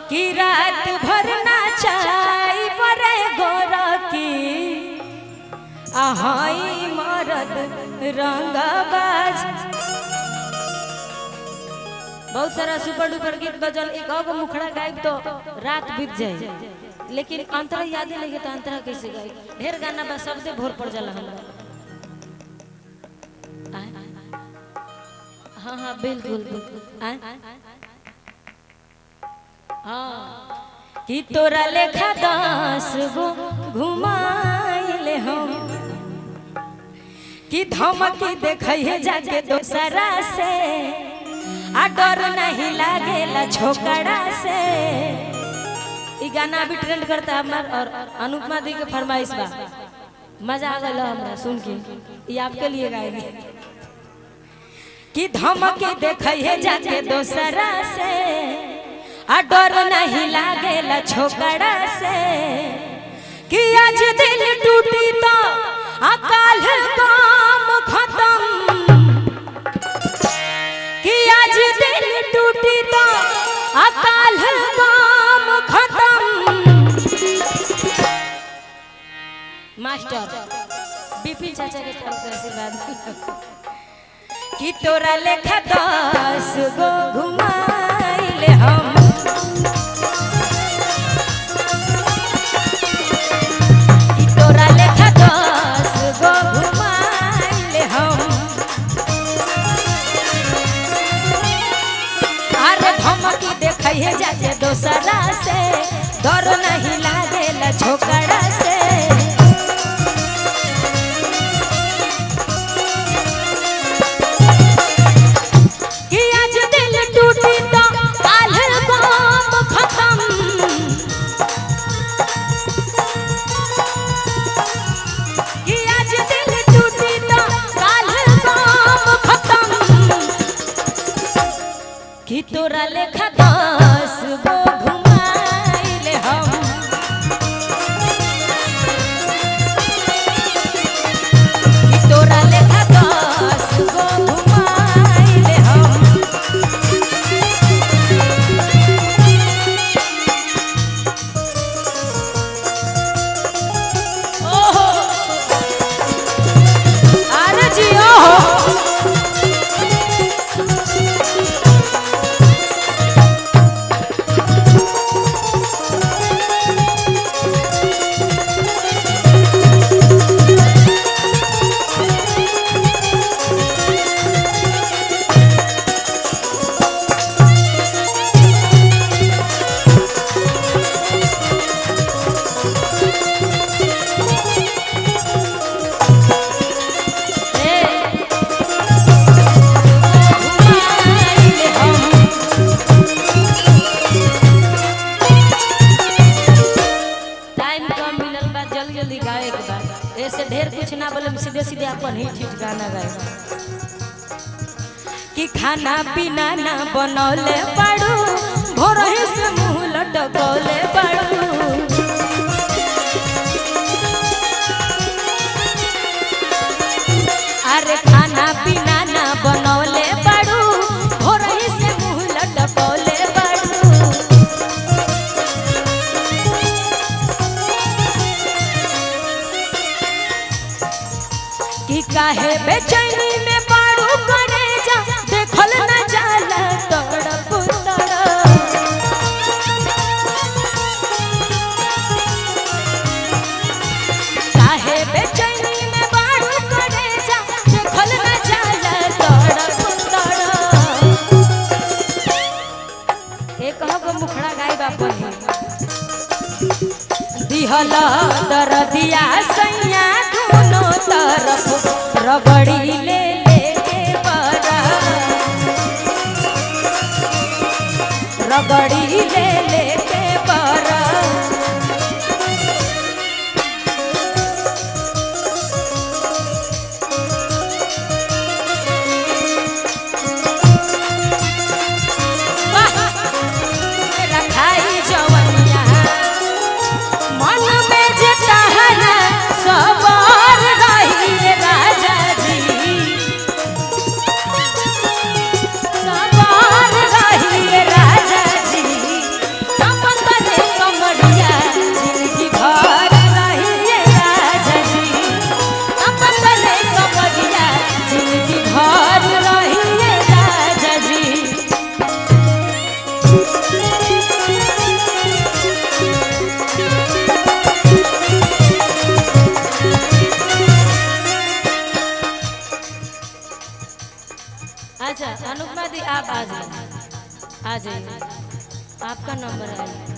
कि रात भर नाचाई परे गोरा की आहाई मरद रंगबाज। बहुत सारा सुपर डुपर गीत बजल, एक और मुखड़ा गायब तो रात बीत जाए, लेकिन अंतरा याद नहीं लगे तो अंतरा कैसे गाय। ढेर गाना बा शब्दे भोर पड़ जाला हमरा। हाँ हाँ बिल्कुल बिल्कुल। हाँ कि तोरा लेखा 10 गो घुमाइले हम, कि धमकी देखिए जाके दोसरा से, आ डर नहीं लागेला छोकरा से। ये गाना अभी ट्रेंड करता है और अनुपमा दी के फरमाइश बा। मजा आ गया हमरा सुन के, ये आपके लिए गाएंगे। कि धमकी देखिए जाके दोसरा से, आ डर नहीं लागेला छोकरा से। कि आज दिल टूटी तो अकाल काम खत्म, कि आज दिल टूटी तो अकाल काम खत्म। मास्टर बीपी चाचा के तरफ से आशीर्वाद। कि तोरा लेखा 10 गो घुमाइले हम, कि तोरा लेखा 10 गो घुमाइले हम। अरे धमकी देखिए जाके दोसरा से, डर नहीं लागेला छोकरा से। कि तोरा लेखा 10 गो घुमाइले हम, कि तोरा लेखा 10 गो घुमाइले हम। ओहो अरे जी ओहो ढेर कुछ ना बोले, सीधे सीधे अपन ही ठीक गाना गाए। कि खाना पीना ना बनौले पड़ू, भोर ही से मुंह लटकौले पड़ू। अरे खाना पीना ना बनौले पड़ू, भोर ही से मुंह लटकौले पड़ू। कि काहे बेचैनी में पारू करे जा, देखल न जाला तड़प तड़प। काहे बेचैनी में पारू करे जा, देखल न जाला तड़प तड़प। एक हो मुखड़ा गाय बापन दिहला दरदिया सैया दोनों तरफ रगड़ी ले लेके बरा, रगड़ी ले लेके बरा। रखाई जवनिया मन में जेता है ना सवार रही राजा जी, सवार रही राजा जी। अच्छा अनुपमा दी आप आ जाइए, आ जाइए, आपका नंबर है।